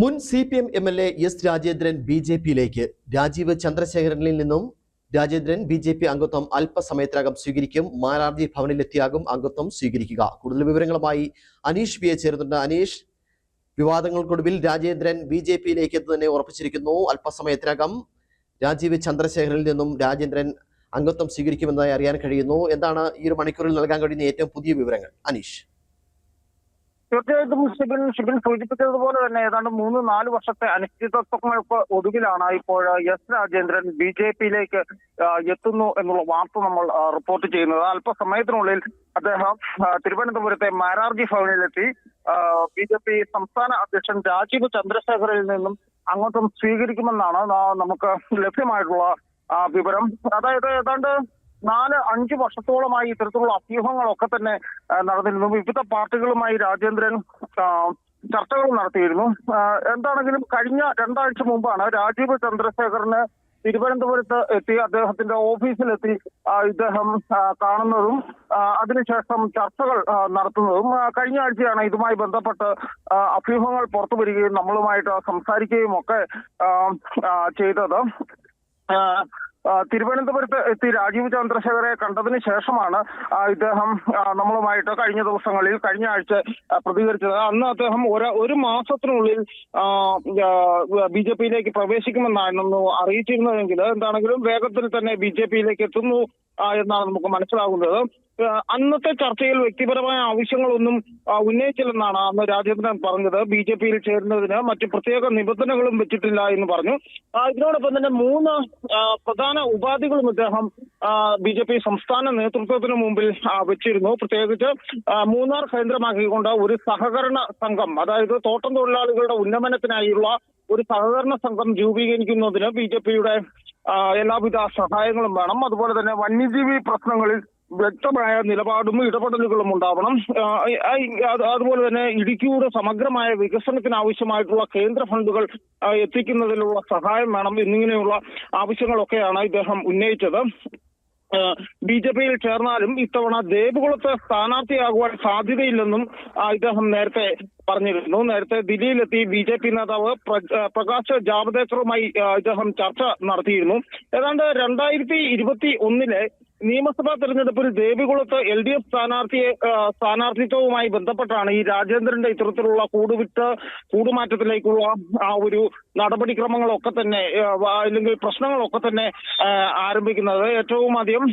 മുൻ CPM MLA S Rajendran BJP-യിലേക്ക് രാജീവ് ചന്ദ്രശേഖരനിൽ നിന്നും രാജേന്ദ്രൻ BJP അംഗത്വം അല്പസമയത്തിനകം സ്വീകരിക്കും. മാരാർജി ഭവനിലെത്തിയാകും അംഗത്വം സ്വീകരിക്കുക. കൂടുതൽ വിവരങ്ങളുമായി അനീഷ് PA ചേരുന്നുണ്ട്. അനീഷ്, വിവാദങ്ങൾക്കൊടുവിൽ രാജേന്ദ്രൻ BJP-യിലേക്ക് എത്തുന്നതിനെ ഉറപ്പിച്ചിരിക്കുന്നു. അല്പസമയത്തിനകം രാജീവ് ചന്ദ്രശേഖരനിൽ നിന്നും രാജേന്ദ്രൻ അംഗത്വം സ്വീകരിക്കുമെന്നായി അറിയാൻ കഴിയുന്നു. എന്താണ് ഈ ഒരു മണിക്കൂറിൽ നൽകാൻ കഴിയുന്ന ഏറ്റവും പുതിയ വിവരങ്ങൾ അനീഷ്? തീർച്ചയായിട്ടും ഷിബിൻ സൂചിപ്പിച്ചതുപോലെ തന്നെ ഏതാണ്ട് 3-4 വർഷത്തെ അനിശ്ചിതത്വങ്ങൾക്ക് ഒടുവിലാണ് ഇപ്പോൾ എസ് രാജേന്ദ്രൻ BJP-യിലേക്ക് എത്തുന്നു എന്നുള്ള വാർത്ത നമ്മൾ റിപ്പോർട്ട് ചെയ്യുന്നത്. അല്പസമയത്തിനുള്ളിൽ അദ്ദേഹം തിരുവനന്തപുരത്തെ മാരാർജി ഭവനിലെത്തി BJP സംസ്ഥാന അധ്യക്ഷൻ രാജീവ് ചന്ദ്രശേഖറിൽ നിന്നും അംഗത്വം സ്വീകരിക്കുമെന്നാണ് നമുക്ക് ലഭ്യമായിട്ടുള്ള വിവരം. അതായത് ഏതാണ്ട് 4-5 വർഷത്തോളമായി ഇത്തരത്തിലുള്ള അഭ്യൂഹങ്ങളൊക്കെ തന്നെ നടന്നിരുന്നു. വിവിധ പാർട്ടികളുമായി രാജേന്ദ്രൻ ചർച്ചകൾ നടത്തിയിരുന്നു. എന്താണെങ്കിലും കഴിഞ്ഞ 2 ആഴ്ച മുമ്പാണ് രാജീവ് ചന്ദ്രശേഖറിന് തിരുവനന്തപുരത്ത് എത്തി അദ്ദേഹത്തിന്റെ ഓഫീസിലെത്തി ഇദ്ദേഹം കാണുന്നതും അതിനുശേഷം ചർച്ചകൾ നടത്തുന്നതും. കഴിഞ്ഞ ആഴ്ചയാണ് ഇതുമായി ബന്ധപ്പെട്ട് അഭ്യൂഹങ്ങൾ പുറത്തു വരികയും നമ്മളുമായിട്ട് സംസാരിക്കുകയും ഒക്കെ ചെയ്തത്. തിരുവനന്തപുരത്ത് എത്തി രാജീവ് ചന്ദ്രശേഖരെ കണ്ടതിന് ശേഷമാണ് ഇദ്ദേഹം നമ്മളുമായിട്ട് കഴിഞ്ഞ ആഴ്ച പ്രതികരിച്ചത്. അന്ന് അദ്ദേഹം ഒരു മാസത്തിനുള്ളിൽ BJP-യിലേക്ക് പ്രവേശിക്കുമെന്നായിരുന്നു അറിയിച്ചിരുന്നതെങ്കിൽ എന്താണെങ്കിലും വേഗത്തിൽ തന്നെ BJP-യിലേക്ക് എത്തുന്നു എന്നാണ് നമുക്ക് മനസ്സിലാകുന്നത്. അന്നത്തെ ചർച്ചയിൽ വ്യക്തിപരമായ ആവശ്യങ്ങളൊന്നും ഉന്നയിച്ചില്ലെന്നാണ് അന്ന് രാജേന്ദ്രൻ പറഞ്ഞത്. BJP-യിൽ ചേരുന്നതിന് മറ്റ് പ്രത്യേക നിബന്ധനകളും വെച്ചിട്ടില്ല എന്ന് പറഞ്ഞു. ഇതിനോടൊപ്പം തന്നെ 3 പ്രധാന ഉപാധികളും ഇദ്ദേഹം BJP സംസ്ഥാന നേതൃത്വത്തിന് മുമ്പിൽ വെച്ചിരുന്നു. പ്രത്യേകിച്ച് മൂന്നാർ കേന്ദ്രമാക്കിക്കൊണ്ട് ഒരു സഹകരണ സംഘം, അതായത് തോട്ടം തൊഴിലാളികളുടെ ഉന്നമനത്തിനായുള്ള ഒരു സഹകരണ സംഘം രൂപീകരിക്കുന്നതിന് BJP-യുടെ എല്ലാവിധ സഹായങ്ങളും വേണം. അതുപോലെ തന്നെ വന്യജീവി പ്രശ്നങ്ങളിൽ വ്യക്തമായ നിലപാടും ഇടപെടലുകളും ഉണ്ടാവണം. അതുപോലെ തന്നെ ഇടുക്കിയുടെ സമഗ്രമായ വികസനത്തിന് ആവശ്യമായിട്ടുള്ള കേന്ദ്ര ഫണ്ടുകൾ എത്തിക്കുന്നതിലുള്ള സഹായം വേണം എന്നിങ്ങനെയുള്ള ആവശ്യങ്ങളൊക്കെയാണ് ഇദ്ദേഹം ഉന്നയിച്ചത്. BJP-യിൽ ചേർന്നാലും ഇത്തവണ ദേവികുളത്ത് സ്ഥാനാർത്ഥിയാകുവാൻ സാധ്യതയില്ലെന്നും ഇദ്ദേഹം നേരത്തെ പറഞ്ഞിരുന്നു. നേരത്തെ ദില്ലിയിലെത്തി BJP നേതാവ് പ്രകാശ് ജാവ്ദേക്കറുമായി ഇദ്ദേഹം ചർച്ച നടത്തിയിരുന്നു. ഏതാണ്ട് 2021-ലെ നിയമസഭാ തെരഞ്ഞെടുപ്പിൽ ദേവികുളത്ത് LDF സ്ഥാനാർത്ഥിത്വവുമായി ബന്ധപ്പെട്ടാണ് ഈ രാജേന്ദ്രന്റെ ഇത്തരത്തിലുള്ള കൂടുമാറ്റത്തിലേക്കുള്ള ഒരു നടപടിക്രമങ്ങളൊക്കെ തന്നെ അല്ലെങ്കിൽ പ്രശ്നങ്ങളൊക്കെ തന്നെ ആരംഭിക്കുന്നത്. ഏറ്റവും അധികം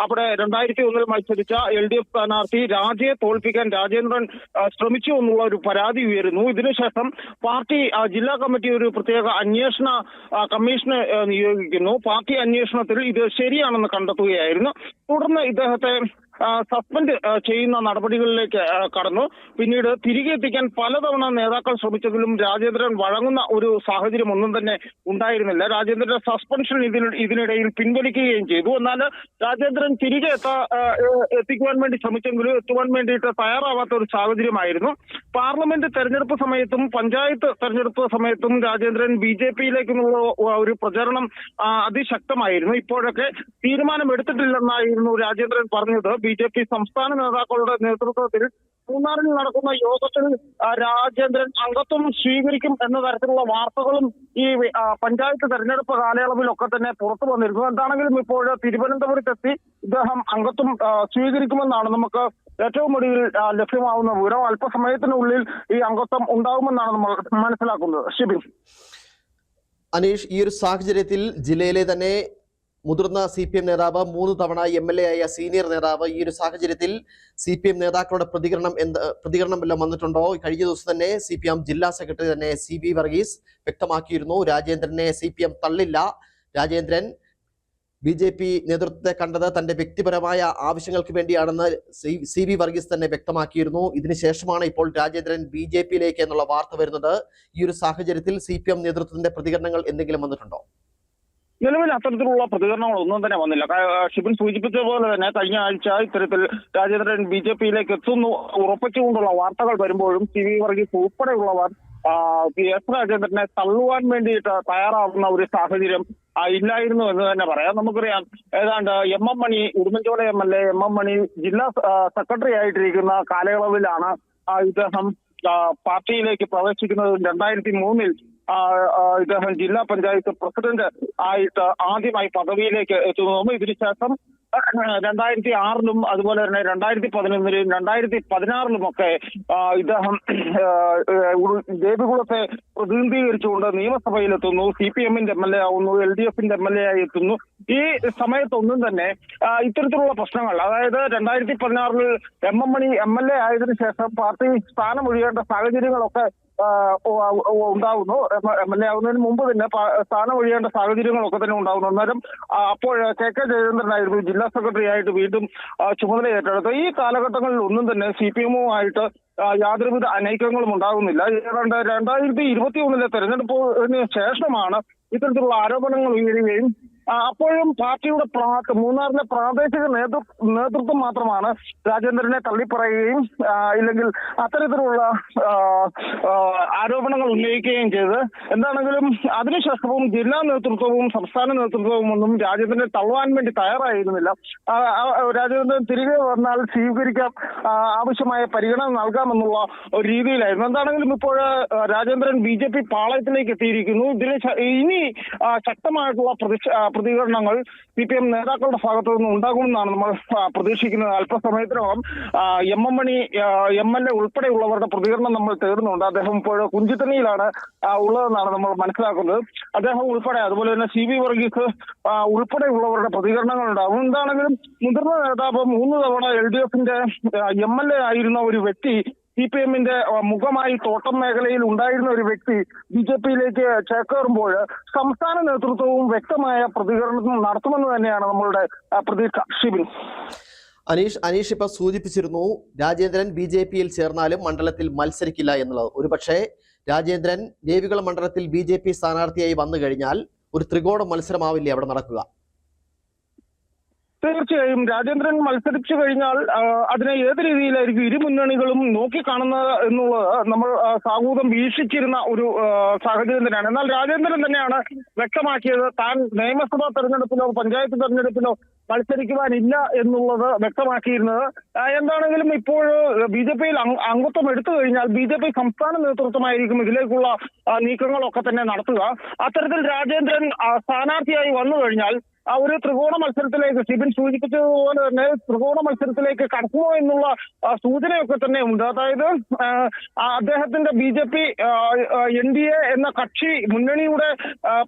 അവിടെ 2001-ൽ മത്സരിച്ച LDF സ്ഥാനാർത്ഥി രാജയെ തോൽപ്പിക്കാൻ രാജേന്ദ്രൻ ശ്രമിച്ചു എന്നുള്ള ഒരു പരാതി ഉയരുന്നു. ഇതിനുശേഷം പാർട്ടി ജില്ലാ കമ്മിറ്റി ഒരു പ്രത്യേക അന്വേഷണ കമ്മീഷനെ നിയോഗിക്കുന്നു. പാർട്ടി അന്വേഷണത്തിൽ ഇത് ശരിയാണെന്ന് കണ്ടെത്തുകയായിരുന്നു. തുടർന്ന് ഇദ്ദേഹത്തെ സസ്പെൻഡ് ചെയ്യുന്ന നടപടികളിലേക്ക് കടന്നു. പിന്നീട് തിരികെ എത്തിക്കാൻ പലതവണ നേതാക്കൾ ശ്രമിച്ചെങ്കിലും രാജേന്ദ്രൻ വഴങ്ങുന്ന ഒരു സാഹചര്യം ഒന്നും തന്നെ ഉണ്ടായിരുന്നില്ല. രാജേന്ദ്രന്റെ സസ്പെൻഷൻ ഇതിനിടയിൽ പിൻവലിക്കുകയും ചെയ്തു. എന്നാൽ രാജേന്ദ്രൻ തിരികെ എത്തിക്കുവാൻ വേണ്ടി ശ്രമിച്ചെങ്കിലും എത്തുവാൻ വേണ്ടിയിട്ട് തയ്യാറാവാത്ത ഒരു സാഹചര്യമായിരുന്നു. പാർലമെന്റ് തെരഞ്ഞെടുപ്പ് സമയത്തും പഞ്ചായത്ത് തെരഞ്ഞെടുപ്പ് സമയത്തും രാജേന്ദ്രൻ BJP-യിലേക്കുള്ള ഒരു പ്രചരണം അതിശക്തമായിരുന്നു. ഇപ്പോഴൊക്കെ തീരുമാനമെടുത്തിട്ടില്ലെന്നായിരുന്നു രാജേന്ദ്രൻ പറഞ്ഞത്. BJP സംസ്ഥാന നേതാക്കളുടെ നേതൃത്വത്തിൽ മൂന്നാറിൽ നടക്കുന്ന യോഗത്തിൽ രാജേന്ദ്രൻ അംഗത്വം സ്വീകരിക്കും എന്ന തരത്തിലുള്ള വാർത്തകളും ഈ പഞ്ചായത്ത് തെരഞ്ഞെടുപ്പ് കാലയളവിലൊക്കെ തന്നെ പുറത്തു വന്നിരുന്നു. എന്താണെങ്കിലും ഇപ്പോൾ തിരുവനന്തപുരത്തെത്തി ഇദ്ദേഹം അംഗത്വം സ്വീകരിക്കുമെന്നാണ് നമുക്ക് ഏറ്റവും ഒടുവിൽ ലഭ്യമാവുന്ന വിവരം. അല്പസമയത്തിനുള്ളിൽ ഈ അംഗത്വം ഉണ്ടാകുമെന്നാണ് നമ്മൾ മനസ്സിലാക്കുന്നത്. ഷിബിൻ, അനീഷ്, ഈ ഒരു സാഹചര്യത്തിൽ ജില്ലയിലെ തന്നെ മുതിർന്ന CPM നേതാവ് 3 തവണ MLA ആയ സീനിയർ നേതാവ്, ഈ ഒരു സാഹചര്യത്തിൽ CPM നേതാക്കളുടെ പ്രതികരണം വല്ലതും വന്നിട്ടുണ്ടോ? കഴിഞ്ഞ ദിവസം തന്നെ CPM ജില്ലാ സെക്രട്ടറി തന്നെ CB വർഗീസ് വ്യക്തമാക്കിയിരുന്നു രാജേന്ദ്രനെ CPM തള്ളില്ല. രാജേന്ദ്രൻ BJP നേതൃത്വത്തെ കണ്ടത് തന്റെ വ്യക്തിപരമായ ആവശ്യങ്ങൾക്ക് വേണ്ടിയാണെന്ന് CB വർഗീസ് തന്നെ വ്യക്തമാക്കിയിരുന്നു. ഇതിനുശേഷമാണ് ഇപ്പോൾ രാജേന്ദ്രൻ BJP-യിലേക്ക് എന്നുള്ള വാർത്ത വരുന്നത്. ഈ ഒരു സാഹചര്യത്തിൽ CPM നേതൃത്വത്തിന്റെ പ്രതികരണങ്ങൾ എന്തെങ്കിലും വന്നിട്ടുണ്ടോ? നിലവിൽ അത്തരത്തിലുള്ള പ്രതികരണങ്ങളൊന്നും തന്നെ വന്നില്ല. ഷിബിൻ സൂചിപ്പിച്ചതുപോലെ തന്നെ കഴിഞ്ഞ ആഴ്ച ഇത്തരത്തിൽ രാജേന്ദ്രൻ BJP-യിലേക്ക് എത്തുന്നു ഉറപ്പിച്ചുകൊണ്ടുള്ള വാർത്തകൾ വരുമ്പോഴും CB വർഗീസ് ഉൾപ്പെടെയുള്ളവർ എസ് രാജേന്ദ്രനെ തള്ളുവാൻ വേണ്ടിയിട്ട് തയ്യാറാവുന്ന ഒരു സാഹചര്യം ഇല്ലായിരുന്നു എന്ന് തന്നെ പറയാം. നമുക്കറിയാം ഏതാണ്ട് MM മണി, ഉടുമ്പൻചോല MLA MM മണി ജില്ലാ സെക്രട്ടറി ആയിട്ടിരിക്കുന്ന കാലയളവിലാണ് ഇദ്ദേഹം പാർട്ടിയിലേക്ക് പ്രവേശിക്കുന്നത് 2003 ഇദ്ദേഹം ജില്ലാ പഞ്ചായത്ത് പ്രസിഡന്റ് ആയിട്ട് ആദ്യമായി പദവിയിലേക്ക് എത്തുന്നു. ഇതിനുശേഷം 2006 അതുപോലെ തന്നെ 2011 2016 ഇദ്ദേഹം ദേവികുളത്തെ പ്രതിനിധീകരിച്ചുകൊണ്ട് നിയമസഭയിലെത്തുന്നു. CPM-ന്റെ MLA ആവുന്നു, LDF-ന്റെ MLA ആയി എത്തുന്നു. ഈ സമയത്തൊന്നും തന്നെ ഇത്തരത്തിലുള്ള പ്രശ്നങ്ങൾ, അതായത് 2016 MM മണി MLA ആയതിനു ശേഷം പാർട്ടി സ്ഥാനമൊഴിയേണ്ട സാഹചര്യങ്ങളൊക്കെ ഉണ്ടാവുന്നു. MLA ആവുന്നതിന് മുമ്പ് തന്നെ സ്ഥാനമൊഴിയേണ്ട സാഹചര്യങ്ങളൊക്കെ തന്നെ ഉണ്ടാവുന്നു. അന്നേരം അപ്പോൾ KK ജയചന്ദ്രനായിരുന്നു ജില്ലാ സെക്രട്ടറി ആയിട്ട് വീണ്ടും ചുമതല ഏറ്റെടുത്തത്. ഈ കാലഘട്ടങ്ങളിൽ ഒന്നും തന്നെ CPM-ഉമായിട്ട് യാതൊരുവിധ അനൈക്യങ്ങളും ഉണ്ടാകുന്നില്ല. ഏതാണ്ട് 2021 തെരഞ്ഞെടുപ്പിന് ശേഷമാണ് ഇത്തരത്തിലുള്ള ആരോപണങ്ങൾ ഉയരുകയും അപ്പോഴും പാർട്ടിയുടെ മൂന്നാറിലെ പ്രാദേശിക നേതൃത്വം മാത്രമാണ് രാജേന്ദ്രനെ തള്ളിപ്പറയുകയും ഇല്ലെങ്കിൽ അത്തരത്തിലുള്ള ആരോപണങ്ങൾ ഉന്നയിക്കുകയും ചെയ്തത്. എന്താണെങ്കിലും അതിനുശേഷവും ജില്ലാ നേതൃത്വവും സംസ്ഥാന നേതൃത്വവും ഒന്നും രാജേന്ദ്രനെ തള്ളുവാൻ വേണ്ടി തയ്യാറായിരുന്നില്ല. രാജേന്ദ്രൻ തിരികെ വന്നാൽ സ്വീകരിക്കാൻ ആവശ്യമായ പരിഗണന നൽകാമെന്നുള്ള ഒരു രീതിയിലായിരുന്നു. എന്താണെങ്കിലും ഇപ്പോൾ രാജേന്ദ്രൻ BJP പാളയത്തിലേക്ക് എത്തിയിരിക്കുന്നു. ഇനി ശക്തമായിട്ടുള്ള പ്രതികരണങ്ങൾ CPM നേതാക്കളുടെ ഭാഗത്തു നിന്ന് ഉണ്ടാകുമെന്നാണ് നമ്മൾ പ്രതീക്ഷിക്കുന്നത്. അല്പസമയത്തിനകം MM മണി MLA ഉൾപ്പെടെയുള്ളവരുടെ പ്രതികരണം നമ്മൾ തേടുന്നുണ്ട്. അദ്ദേഹം ഇപ്പോൾ കുഞ്ചിത്തണിയിലാണ് ഉള്ളതെന്നാണ് നമ്മൾ മനസ്സിലാക്കുന്നത്. അദ്ദേഹം ഉൾപ്പെടെ, അതുപോലെ തന്നെ CB വർഗീസ് ഉൾപ്പെടെയുള്ളവരുടെ പ്രതികരണങ്ങൾ ഉണ്ടാകും. എന്താണെങ്കിലും മുതിർന്ന നേതാവ് 3 തവണ LDF-ന്റെ MLA ആയിരുന്ന ഒരു വ്യക്തി, CPM-ന്റെ മുഖമായി തോട്ടം മേഖലയിൽ ഉണ്ടായിരുന്ന ഒരു വ്യക്തി BJP-യിലേക്ക് ചേക്കേറുമ്പോൾ സംസ്ഥാന നേതൃത്വവും വ്യക്തമായ പ്രതികരണം നടത്തുമെന്ന് തന്നെയാണ് നമ്മളുടെ പ്രതീക്ഷ. ഷിബിൻ. അനീഷ് ഇപ്പൊ സൂചിപ്പിച്ചിരുന്നു, രാജേന്ദ്രൻ BJP-യിൽ ചേർന്നാലും മണ്ഡലത്തിൽ മത്സരിക്കില്ല എന്നുള്ളത്. ഒരുപക്ഷെ രാജേന്ദ്രൻ ദേവികുളം മണ്ഡലത്തിൽ BJP സ്ഥാനാർത്ഥിയായി വന്നു കഴിഞ്ഞാൽ ഒരു ത്രികോണ മത്സരമാവില്ലേ അവിടെ നടക്കുക? തീർച്ചയായും രാജേന്ദ്രൻ മത്സരിച്ചു കഴിഞ്ഞാൽ അതിനെ ഏത് രീതിയിലായിരിക്കും ഇരു മുന്നണികളും നോക്കിക്കാണുന്നത് എന്നുള്ളത് നമ്മൾ സാഹൂതം വീക്ഷിച്ചിരുന്ന ഒരു സാഹചര്യം തന്നെയാണ്. എന്നാൽ രാജേന്ദ്രൻ തന്നെയാണ് വ്യക്തമാക്കിയത് താൻ നിയമസഭാ തെരഞ്ഞെടുപ്പിലോ പഞ്ചായത്ത് തെരഞ്ഞെടുപ്പിലോ മത്സരിക്കുവാനില്ല എന്നുള്ളത് വ്യക്തമാക്കിയിരുന്നത്. എന്താണെങ്കിലും ഇപ്പോൾ BJP-യിൽ അംഗത്വം എടുത്തു കഴിഞ്ഞാൽ BJP സംസ്ഥാന നേതൃത്വമായിരിക്കും ഇതിലേക്കുള്ള നീക്കങ്ങളൊക്കെ തന്നെ നടത്തുക. അത്തരത്തിൽ രാജേന്ദ്രൻ സ്ഥാനാർത്ഥിയായി വന്നു കഴിഞ്ഞാൽ ഒരു ത്രികോണ മത്സരത്തിലേക്ക്, ഷിബിൻ സൂചിപ്പിച്ചതുപോലെ തന്നെ ത്രികോണ മത്സരത്തിലേക്ക് കടക്കുമോ എന്നുള്ള സൂചനയൊക്കെ തന്നെ ഉണ്ട്. അതായത് അദ്ദേഹത്തിന്റെ BJP NDA എന്ന കക്ഷി മുന്നണിയുടെ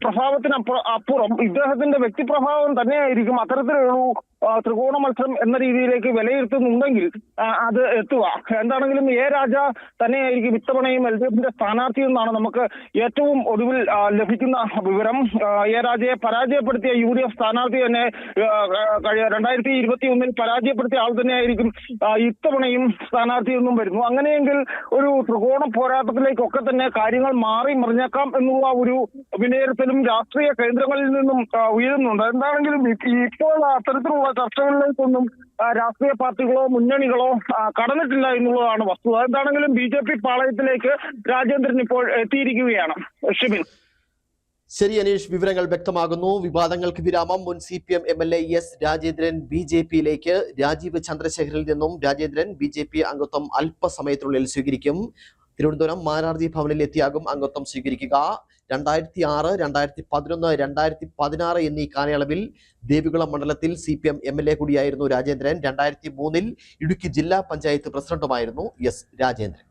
പ്രഭാവത്തിനപ്പുറം ഇദ്ദേഹത്തിന്റെ വ്യക്തിപ്രഭാവം തന്നെയായിരിക്കും അത്തരത്തിലൊരു ത്രികോണ മത്സരം എന്ന രീതിയിലേക്ക് വിലയിരുത്തുന്നുണ്ടെങ്കിൽ അത് എത്തുക. എന്താണെങ്കിലും രാജ തന്നെയായിരിക്കും ഇത്തവണയും LDF-ന്റെ സ്ഥാനാർത്ഥി എന്നാണ് നമുക്ക് ഏറ്റവും ഒടുവിൽ ലഭിക്കുന്ന വിവരം. രാജയെ പരാജയപ്പെടുത്തിയ UDF സ്ഥാനാർത്ഥി തന്നെ 2021 പരാജയപ്പെടുത്തിയ ആൾ തന്നെയായിരിക്കും ഇത്തവണയും സ്ഥാനാർത്ഥി എന്നും വരുന്നു. അങ്ങനെയെങ്കിൽ ഒരു ത്രികോണ പോരാട്ടത്തിലേക്കൊക്കെ തന്നെ കാര്യങ്ങൾ മാറി മറിഞ്ഞേക്കാം എന്നുള്ള ഒരു വിലയിരുത്തലും രാഷ്ട്രീയ കേന്ദ്രങ്ങളിൽ നിന്നും ഉയരുന്നുണ്ട്. എന്താണെങ്കിലും ഇപ്പോൾ അത്തരത്തിലുള്ള ചർച്ചകളിലേക്കൊന്നും രാഷ്ട്രീയ പാർട്ടികളോ മുന്നണികളോ കടന്നിട്ടില്ല എന്നുള്ളതാണ് വസ്തുത. എന്താണെങ്കിലും BJP പാളയത്തിലേക്ക് രാജേന്ദ്രൻ ഇപ്പോൾ എത്തിയിരിക്കുകയാണ്. ഷിബിൻ. ശരി അനീഷ്, വിവരങ്ങൾ വ്യക്തമാകുന്നു. വിവാദങ്ങൾക്ക് വിരാമം. മുൻ CPM MLA S രാജേന്ദ്രൻ BJP-യിലേക്ക്. രാജീവ് ചന്ദ്രശേഖരിൽ നിന്നും രാജേന്ദ്രൻ BJP അംഗത്വം അല്പസമയത്തിനുള്ളിൽ സ്വീകരിക്കും. തിരുവനന്തപുരം മാരാർജി ഭവനിൽ എത്തിയാകും അംഗത്വം സ്വീകരിക്കുക. 2006, 2011, 2016 എന്നീ കാലയളവിൽ ദേവികുളം മണ്ഡലത്തിൽ CPM MLA കൂടിയായിരുന്നു രാജേന്ദ്രൻ. 2003 ഇടുക്കി ജില്ലാ പഞ്ചായത്ത് പ്രസിഡന്റുമായിരുന്നു S രാജേന്ദ്രൻ.